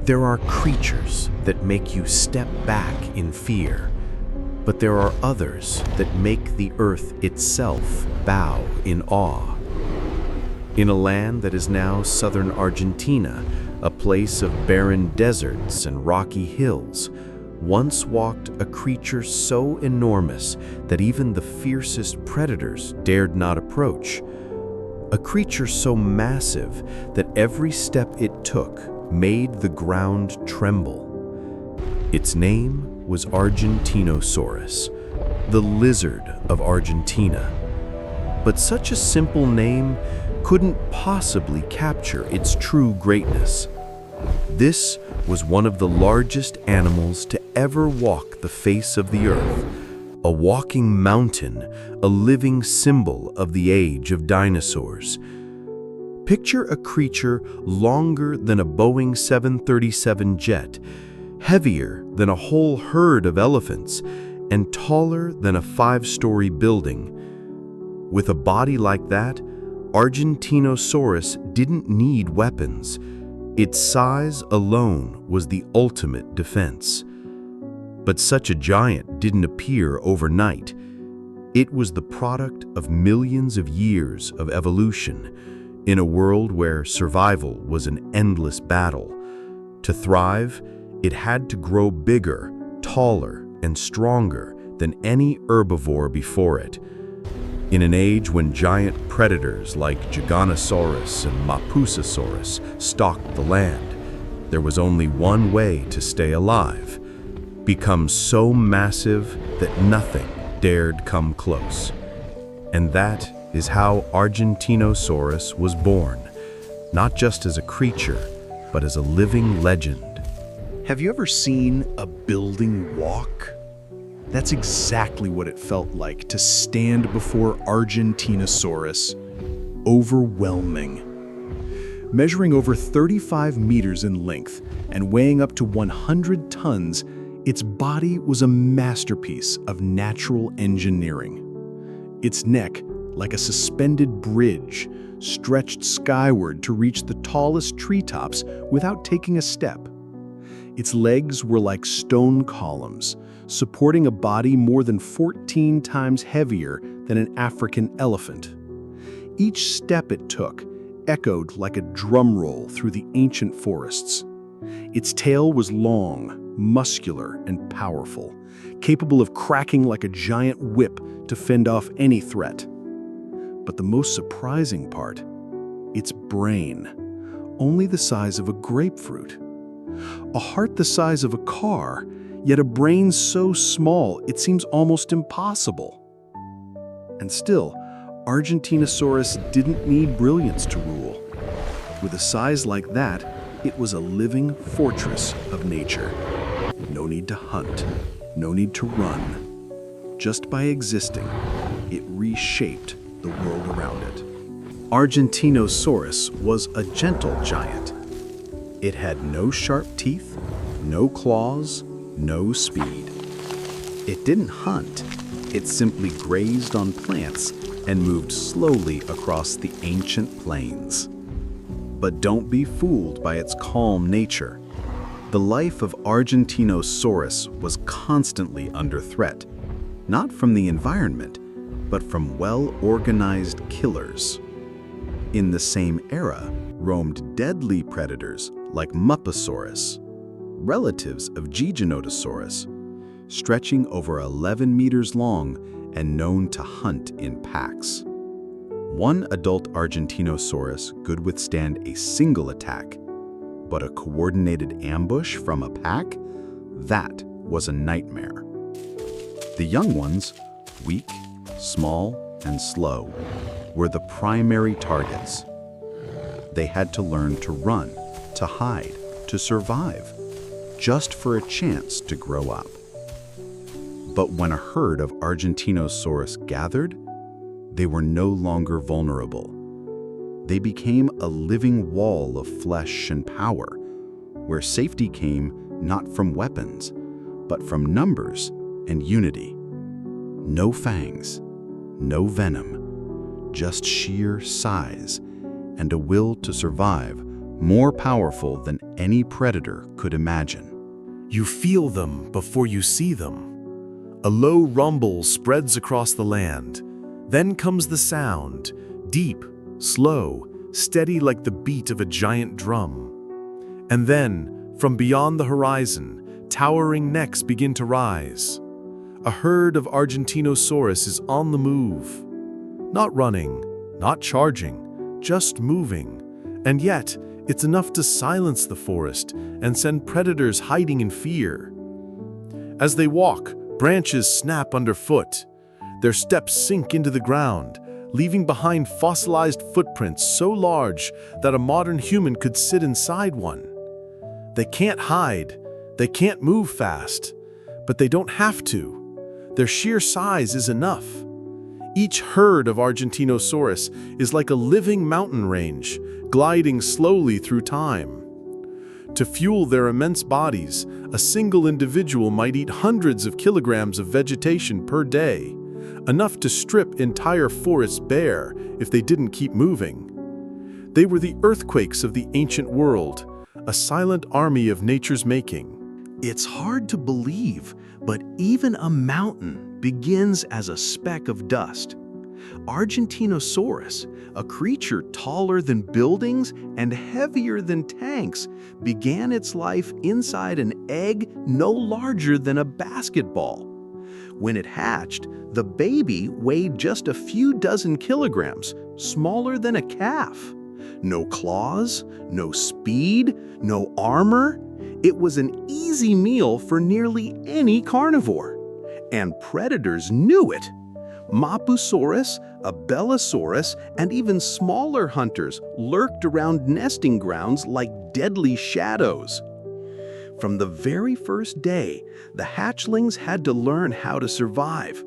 There are creatures that make you step back in fear, but there are others that make the earth itself bow in awe. In a land that is now southern Argentina, a place of barren deserts and rocky hills, once walked a creature so enormous that even the fiercest predators dared not approach. A creature so massive that every step it took made the ground tremble. Its name was Argentinosaurus, the lizard of Argentina. But such a simple name couldn't possibly capture its true greatness. This was one of the largest animals to ever walk the face of the earth, a walking mountain, a living symbol of the age of dinosaurs. Picture a creature longer than a Boeing 737 jet, heavier than a whole herd of elephants, and taller than a 5-story building. With a body like that, Argentinosaurus didn't need weapons. Its size alone was the ultimate defense. But such a giant didn't appear overnight. It was the product of millions of years of evolution, in a world where survival was an endless battle. To thrive, it had to grow bigger, taller, and stronger than any herbivore before it. In an age when giant predators like Giganosaurus and Mosasaurus stalked the land, there was only one way to stay alive: become so massive that nothing dared come close. And that is how Argentinosaurus was born, not just as a creature, but as a living legend. Have you ever seen a building walk? That's exactly what it felt like to stand before Argentinosaurus. Overwhelming. Measuring over 35 meters in length and weighing up to 100 tons, its body was a masterpiece of natural engineering. Its neck, like a suspended bridge, stretched skyward to reach the tallest treetops without taking a step. Its legs were like stone columns, supporting a body more than 14 times heavier than an African elephant. Each step it took echoed like a drum roll through the ancient forests. Its tail was long, muscular, and powerful, capable of cracking like a giant whip to fend off any threat. But the most surprising part, its brain, only the size of a grapefruit. A heart the size of a car, yet a brain so small it seems almost impossible. And still, Argentinosaurus didn't need brilliance to rule. With a size like that, it was a living fortress of nature. No need to hunt, no need to run. Just by existing, it reshaped the world around it. Argentinosaurus was a gentle giant. It had no sharp teeth, no claws, no speed. It didn't hunt. It simply grazed on plants and moved slowly across the ancient plains. But don't be fooled by its calm nature. The life of Argentinosaurus was constantly under threat, not from the environment, but from well-organized killers. In the same era roamed deadly predators like Mosasaurus, relatives of Giganotosaurus, stretching over 11 meters long and known to hunt in packs. One adult Argentinosaurus could withstand a single attack, but a coordinated ambush from a pack? That was a nightmare. The young ones, weak, small, and slow, were the primary targets. They had to learn to run, to hide, to survive, just for a chance to grow up. But when a herd of Argentinosaurus gathered, they were no longer vulnerable. They became a living wall of flesh and power, where safety came not from weapons, but from numbers and unity. No fangs, no venom, just sheer size and a will to survive more powerful than any predator could imagine. You feel them before you see them. A low rumble spreads across the land. Then comes the sound, deep, slow, steady like the beat of a giant drum. And then, from beyond the horizon, towering necks begin to rise. A herd of Argentinosaurus is on the move. Not running, not charging, just moving. And yet, it's enough to silence the forest and send predators hiding in fear. As they walk, branches snap underfoot. Their steps sink into the ground, leaving behind fossilized footprints so large that a modern human could sit inside one. They can't hide, they can't move fast, but they don't have to. Their sheer size is enough. Each herd of Argentinosaurus is like a living mountain range, gliding slowly through time. To fuel their immense bodies, a single individual might eat hundreds of kilograms of vegetation per day, enough to strip entire forests bare if they didn't keep moving. They were the earthquakes of the ancient world, a silent army of nature's making. It's hard to believe, but even a mountain begins as a speck of dust. Argentinosaurus, a creature taller than buildings and heavier than tanks, began its life inside an egg no larger than a basketball. When it hatched, the baby weighed just a few dozen kilograms, smaller than a calf. No claws, no speed, no armor. It was an easy meal for nearly any carnivore. And predators knew it. Mosasaurus, Abelisaurus, and even smaller hunters lurked around nesting grounds like deadly shadows. From the very first day, the hatchlings had to learn how to survive,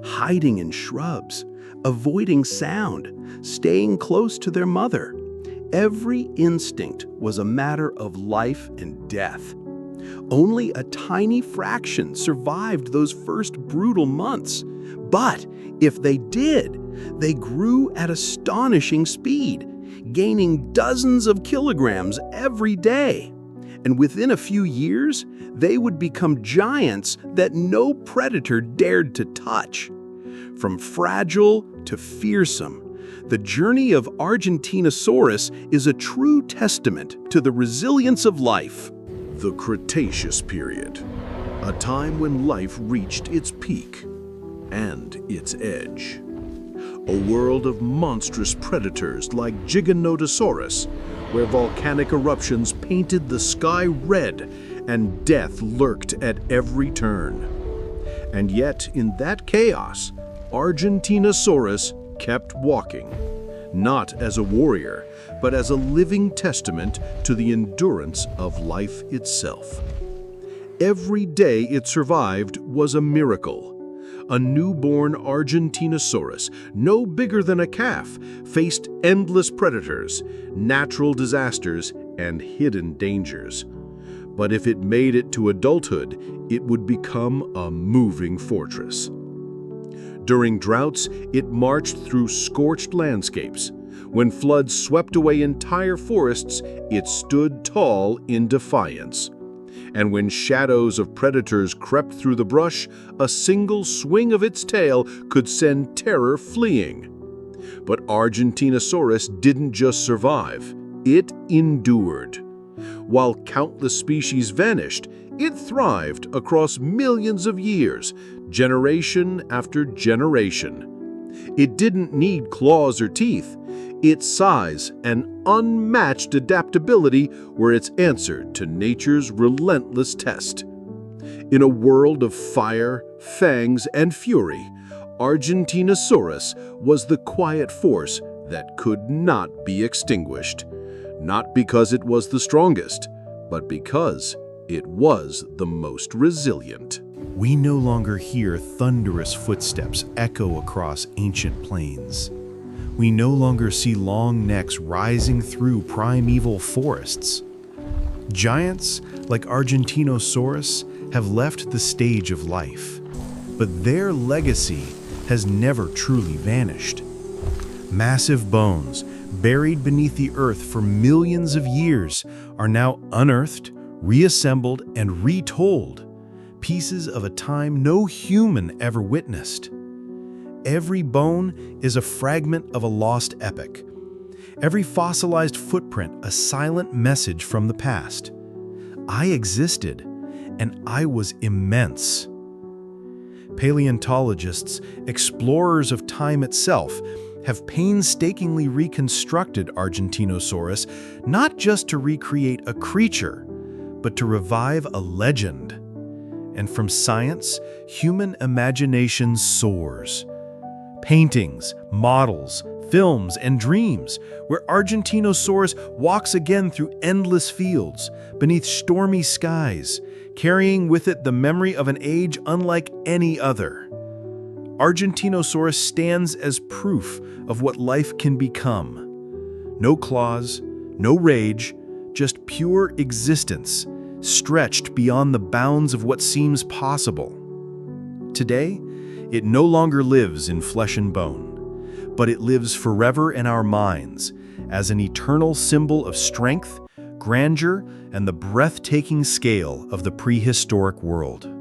hiding in shrubs, avoiding sound, staying close to their mother. Every instinct was a matter of life and death. Only a tiny fraction survived those first brutal months. But if they did, they grew at astonishing speed, gaining dozens of kilograms every day. And within a few years, they would become giants that no predator dared to touch. From fragile to fearsome, the journey of Argentinosaurus is a true testament to the resilience of life. The Cretaceous period, a time when life reached its peak and its edge. A world of monstrous predators like Giganotosaurus, where volcanic eruptions painted the sky red and death lurked at every turn. And yet, in that chaos, Argentinosaurus kept walking, not as a warrior, but as a living testament to the endurance of life itself. Every day it survived was a miracle. A newborn Argentinosaurus, no bigger than a calf, faced endless predators, natural disasters, and hidden dangers. But if it made it to adulthood, it would become a moving fortress. During droughts, it marched through scorched landscapes. When floods swept away entire forests, it stood tall in defiance. And when shadows of predators crept through the brush, a single swing of its tail could send terror fleeing. But Argentinosaurus didn't just survive, it endured. While countless species vanished, it thrived across millions of years, generation after generation. It didn't need claws or teeth. Its size and unmatched adaptability were its answer to nature's relentless test. In a world of fire, fangs, and fury, Argentinosaurus was the quiet force that could not be extinguished. Not because it was the strongest, but because it was the most resilient. We no longer hear thunderous footsteps echo across ancient plains. We no longer see long necks rising through primeval forests. Giants like Argentinosaurus have left the stage of life, but their legacy has never truly vanished. Massive bones, buried beneath the earth for millions of years, are now unearthed, reassembled, and retold, pieces of a time no human ever witnessed. Every bone is a fragment of a lost epic. Every fossilized footprint a silent message from the past. I existed, and I was immense. Paleontologists, explorers of time itself, have painstakingly reconstructed Argentinosaurus not just to recreate a creature, but to revive a legend. And from science, human imagination soars. Paintings, models, films, and dreams, where Argentinosaurus walks again through endless fields, beneath stormy skies, carrying with it the memory of an age unlike any other. Argentinosaurus stands as proof of what life can become. No claws, no rage, just pure existence, stretched beyond the bounds of what seems possible. Today, it no longer lives in flesh and bone, but it lives forever in our minds as an eternal symbol of strength, grandeur, and the breathtaking scale of the prehistoric world.